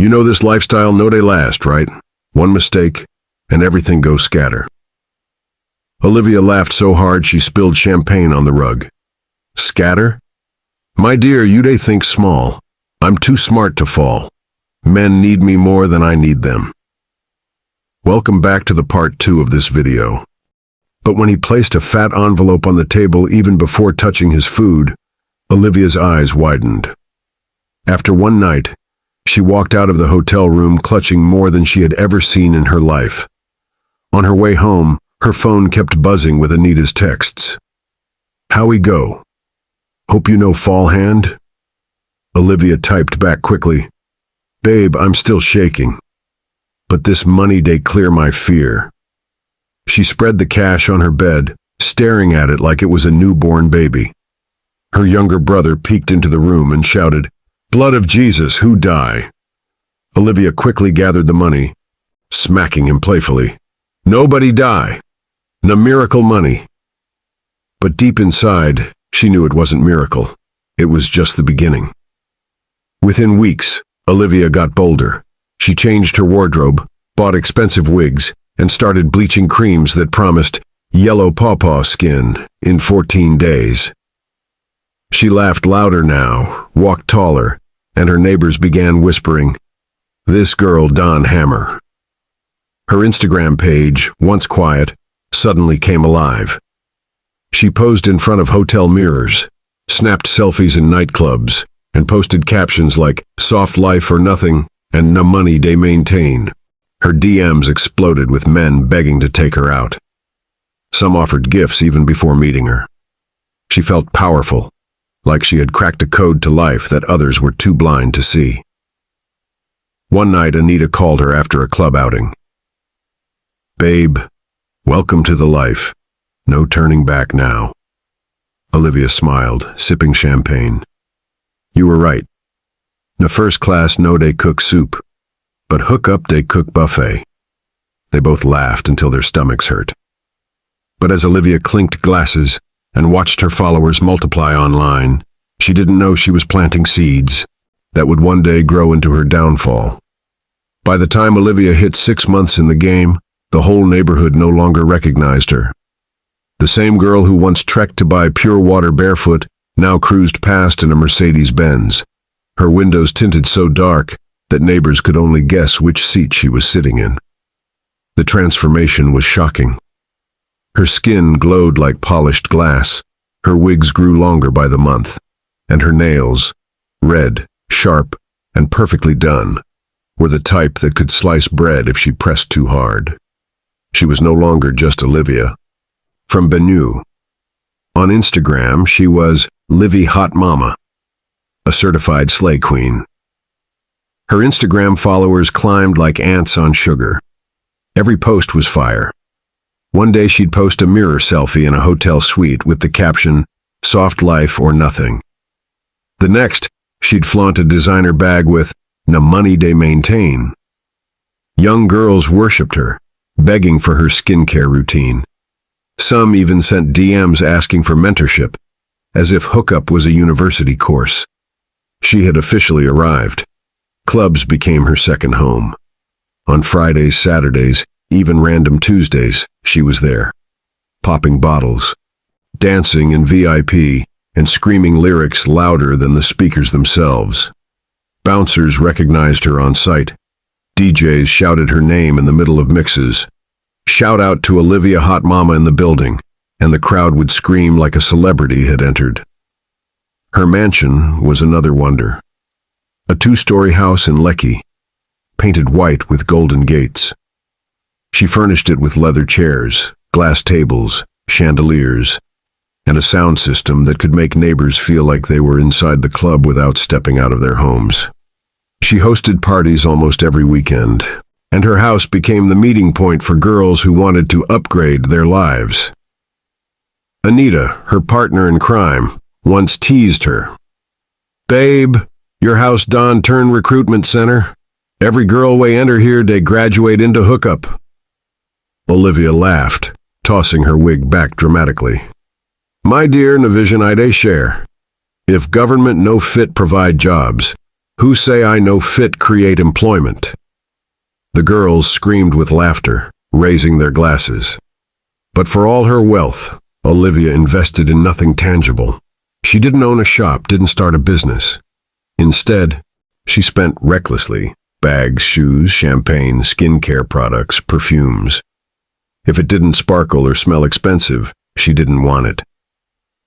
You know this lifestyle no day last, right? One mistake, and everything goes scatter. Olivia laughed so hard she spilled champagne on the rug. Scatter? My dear, you they think small. I'm too smart to fall. Men need me more than I need them. Welcome back to the part 2 of this video. But when he placed a fat envelope on the table even before touching his food, Olivia's eyes widened. After one night, she walked out of the hotel room clutching more than she had ever seen in her life. On her way home, her phone kept buzzing with Anita's texts. How we go? Hope you know fall hand? Olivia typed back quickly. Babe, I'm still shaking. But this money day clear my fear. She spread the cash on her bed, staring at it like it was a newborn baby. Her younger brother peeked into the room and shouted, Blood of Jesus, who die? Olivia quickly gathered the money, smacking him playfully. Nobody die. Na miracle money. But deep inside, she knew it wasn't miracle. It was just the beginning. Within weeks, Olivia got bolder. She changed her wardrobe, bought expensive wigs, and started bleaching creams that promised yellow pawpaw skin in 14 days. She laughed louder now, walked taller, and her neighbors began whispering, This girl Don Hammer. Her Instagram page, once quiet, suddenly came alive. She posed in front of hotel mirrors, snapped selfies in nightclubs, and posted captions like, Soft life or nothing, and na money they maintain. Her DMs exploded with men begging to take her out. Some offered gifts even before meeting her. She felt powerful, like she had cracked a code to life that others were too blind to see. One night, Anita called her after a club outing. Babe, welcome to the life. No turning back now. Olivia smiled, sipping champagne. You were right. Na first class no they cook soup, but hook up they cook buffet. They both laughed until their stomachs hurt. But as Olivia clinked glasses and watched her followers multiply online, she didn't know she was planting seeds that would one day grow into her downfall. By the time Olivia hit 6 months in the game, the whole neighborhood no longer recognized her. The same girl who once trekked to buy pure water barefoot now cruised past in a Mercedes Benz, her windows tinted so dark that neighbors could only guess which seat she was sitting in. The transformation was shocking. Her skin glowed like polished glass, her wigs grew longer by the month, and her nails, red, sharp, and perfectly done, were the type that could slice bread if she pressed too hard. She was no longer just Olivia. From Benue. On Instagram, she was Livy Hot Mama, a certified slay queen. Her Instagram followers climbed like ants on sugar. Every post was fire. One day she'd post a mirror selfie in a hotel suite with the caption, Soft life or nothing. The next, she'd flaunt a designer bag with, Na money they maintain. Young girls worshipped her, begging for her skincare routine. Some even sent DMs asking for mentorship, as if hookup was a university course. She had officially arrived. Clubs became her second home. On Fridays, Saturdays, even random Tuesdays, she was there. Popping bottles, dancing in VIP, and screaming lyrics louder than the speakers themselves. Bouncers recognized her on sight. DJs shouted her name in the middle of mixes. Shout out to Olivia Hot Mama in the building, and the crowd would scream like a celebrity had entered. Her mansion was another wonder. A 2-story house in Lekki, painted white with golden gates. She furnished it with leather chairs, glass tables, chandeliers, and a sound system that could make neighbors feel like they were inside the club without stepping out of their homes. She hosted parties almost every weekend, and her house became the meeting point for girls who wanted to upgrade their lives. Anita, her partner in crime, once teased her. Babe, your house Don turn recruitment center. Every girl we enter here, they graduate into hookup. Olivia laughed, tossing her wig back dramatically. My dear, na vision I they share. If government no fit provide jobs, Who say I no fit create employment? The girls screamed with laughter, raising their glasses. But for all her wealth, Olivia invested in nothing tangible. She didn't own a shop, didn't start a business. Instead, she spent recklessly: bags, shoes, champagne, skincare products, perfumes. If it didn't sparkle or smell expensive, she didn't want it.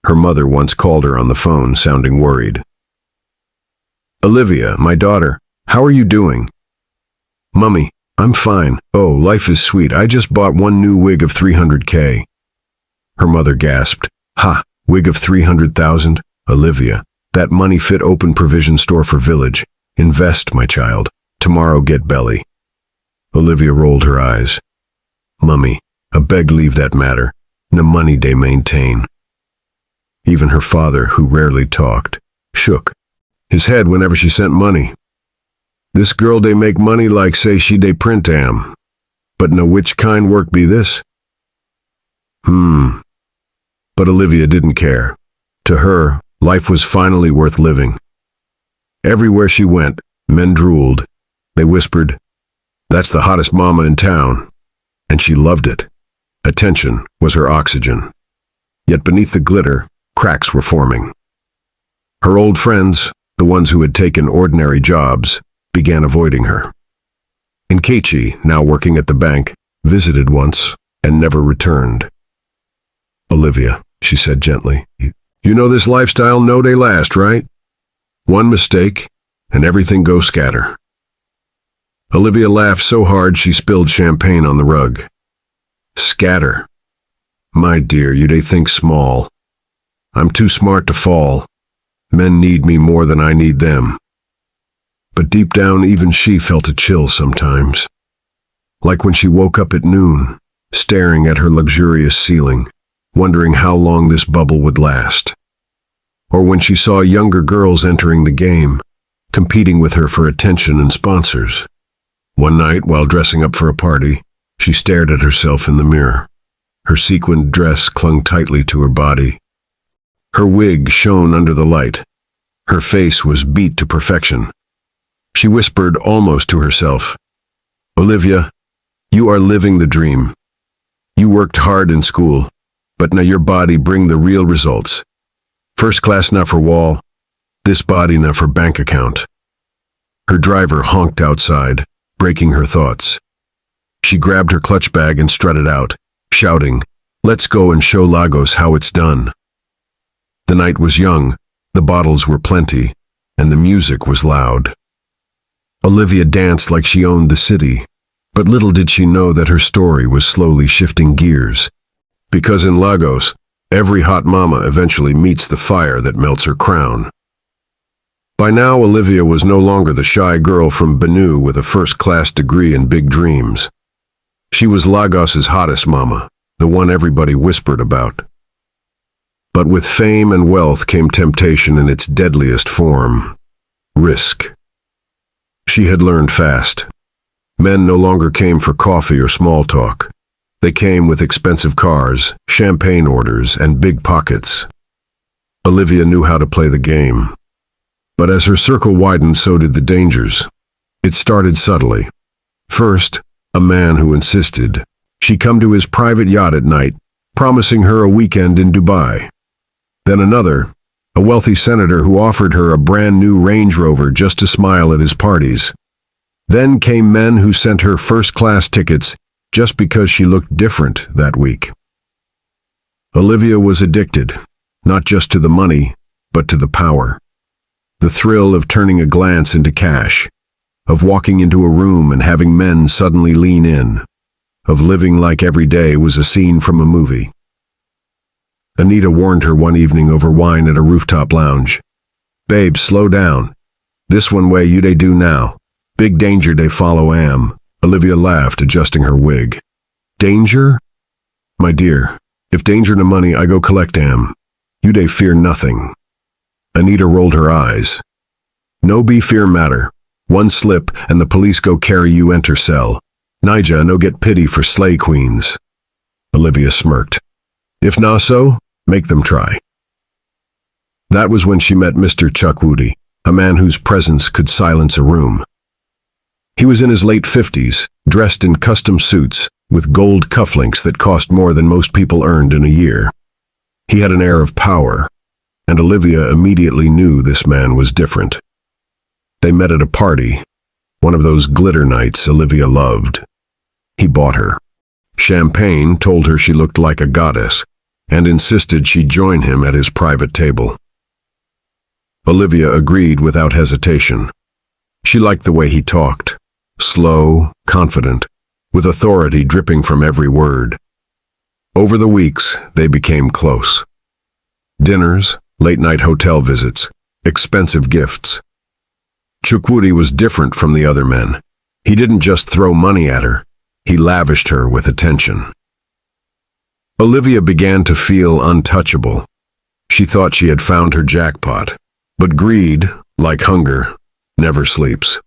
Her mother once called her on the phone, sounding worried. "Olivia, my daughter, how are you doing?" "Mummy, I'm fine. Oh, life is sweet. I just bought one new wig of 300K. Her mother gasped. "Ha, wig of 300,000? Olivia, that money fit open provision store for village. Invest, my child. Tomorrow get belly." Olivia rolled her eyes. "Mummy, I beg leave that matter. No money they maintain." Even her father, who rarely talked, shook his head whenever she sent money. "This girl they make money like say she they print am. But no which kind work be this?" But Olivia didn't care. To her, life was finally worth living. Everywhere she went, men drooled. They whispered, "That's the hottest mama in town." And she loved it. Attention was her oxygen. Yet beneath the glitter, cracks were forming. Her old friends, the ones who had taken ordinary jobs, began avoiding her. Nkechi, now working at the bank, visited once and never returned. "Olivia," she said gently, "you know this lifestyle no day last, right? One mistake, and everything goes scatter." Olivia laughed so hard she spilled champagne on the rug. "Scatter? My dear, you they think small. I'm too smart to fall. Men need me more than I need them." But deep down, even she felt a chill sometimes. Like when she woke up at noon, staring at her luxurious ceiling, wondering how long this bubble would last. Or when she saw younger girls entering the game, competing with her for attention and sponsors. One night, while dressing up for a party, she stared at herself in the mirror. Her sequined dress clung tightly to her body. Her wig shone under the light. Her face was beat to perfection. She whispered almost to herself, "Olivia, you are living the dream. You worked hard in school, but now your body bring the real results. First class now for wall, this body now for bank account." Her driver honked outside, breaking her thoughts. She grabbed her clutch bag and strutted out, shouting, "Let's go and show Lagos how it's done." The night was young, the bottles were plenty, and the music was loud. Olivia danced like she owned the city, but little did she know that her story was slowly shifting gears. Because in Lagos, every hot mama eventually meets the fire that melts her crown. By now, Olivia was no longer the shy girl from Benue with a first-class degree and big dreams. She was Lagos's hottest mama, the one everybody whispered about. But with fame and wealth came temptation in its deadliest form: risk. She had learned fast. Men no longer came for coffee or small talk. They came with expensive cars, champagne orders, and big pockets. Olivia knew how to play the game. But as her circle widened, so did the dangers. It started subtly. First, a man who insisted she come to his private yacht at night, promising her a weekend in Dubai. Then another, a wealthy senator who offered her a brand new Range Rover just to smile at his parties. Then came men who sent her first-class tickets just because she looked different that week. Olivia was addicted, not just to the money, but to the power. The thrill of turning a glance into cash, of walking into a room and having men suddenly lean in, of living like every day was a scene from a movie. Anita warned her one evening over wine at a rooftop lounge. "Babe, slow down. This one way you they do now. Big danger they follow am." Olivia laughed, adjusting her wig. "Danger? My dear, if danger to money, I go collect am. You they fear nothing." Anita rolled her eyes. "No be fear matter. One slip and the police go carry you enter cell. Nija no get pity for slay queens." Olivia smirked. "If not so, make them try." That was when she met Mr. Chukwudi, a man whose presence could silence a room. He was in his late 50s, dressed in custom suits, with gold cufflinks that cost more than most people earned in a year. He had an air of power, and Olivia immediately knew this man was different. They met at a party, one of those glitter nights Olivia loved. He bought her champagne, told her she looked like a goddess, and insisted she join him at his private table. Olivia agreed without hesitation. She liked the way he talked, slow, confident, with authority dripping from every word. Over the weeks, they became close. Dinners, late-night hotel visits, expensive gifts. Chukwudi was different from the other men. He didn't just throw money at her, he lavished her with attention. Olivia began to feel untouchable. She thought she had found her jackpot. But greed, like hunger, never sleeps.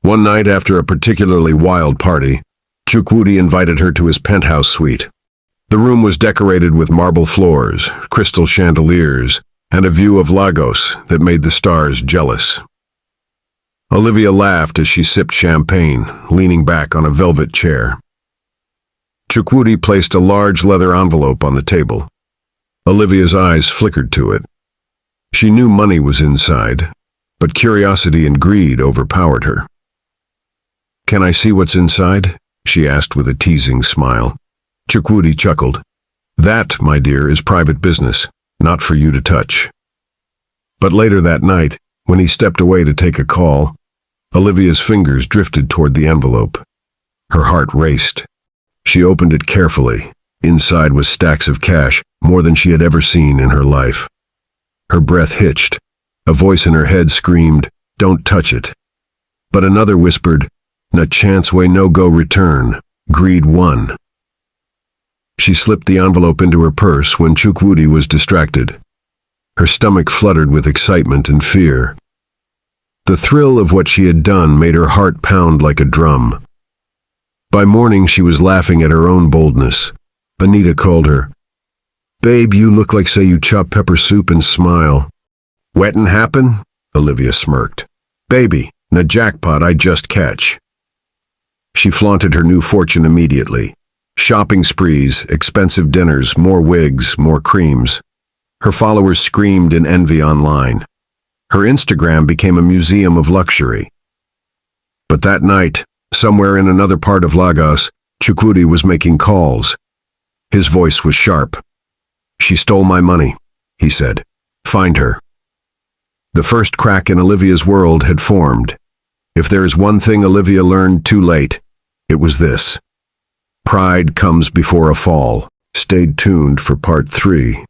One night after a particularly wild party, Chukwudi invited her to his penthouse suite. The room was decorated with marble floors, crystal chandeliers, and a view of Lagos that made the stars jealous. Olivia laughed as she sipped champagne, leaning back on a velvet chair. Chukwudi placed a large leather envelope on the table. Olivia's eyes flickered to it. She knew money was inside, but curiosity and greed overpowered her. "Can I see what's inside?" she asked with a teasing smile. Chukwudi chuckled. "That, my dear, is private business, not for you to touch." But later that night, when he stepped away to take a call, Olivia's fingers drifted toward the envelope. Her heart raced. She opened it carefully. Inside was stacks of cash, more than she had ever seen in her life. Her breath hitched. A voice in her head screamed, "Don't touch it." But another whispered, "Na chance we no go return. Greed won." She slipped the envelope into her purse when Chukwudi was distracted. Her stomach fluttered with excitement and fear. The thrill of what she had done made her heart pound like a drum. By morning, she was laughing at her own boldness. Anita called her, "Babe, you look like say you chop pepper soup and smile." "Wettin' happen?" Olivia smirked. "Baby, na jackpot I just catch." She flaunted her new fortune immediately. Shopping sprees, expensive dinners, more wigs, more creams. Her followers screamed in envy online. Her Instagram became a museum of luxury. But that night, somewhere in another part of Lagos, Chukwudi was making calls. His voice was sharp. "She stole my money," he said. "Find her." The first crack in Olivia's world had formed. If there is one thing Olivia learned too late, it was this. Pride comes before a fall. Stay tuned for part 3.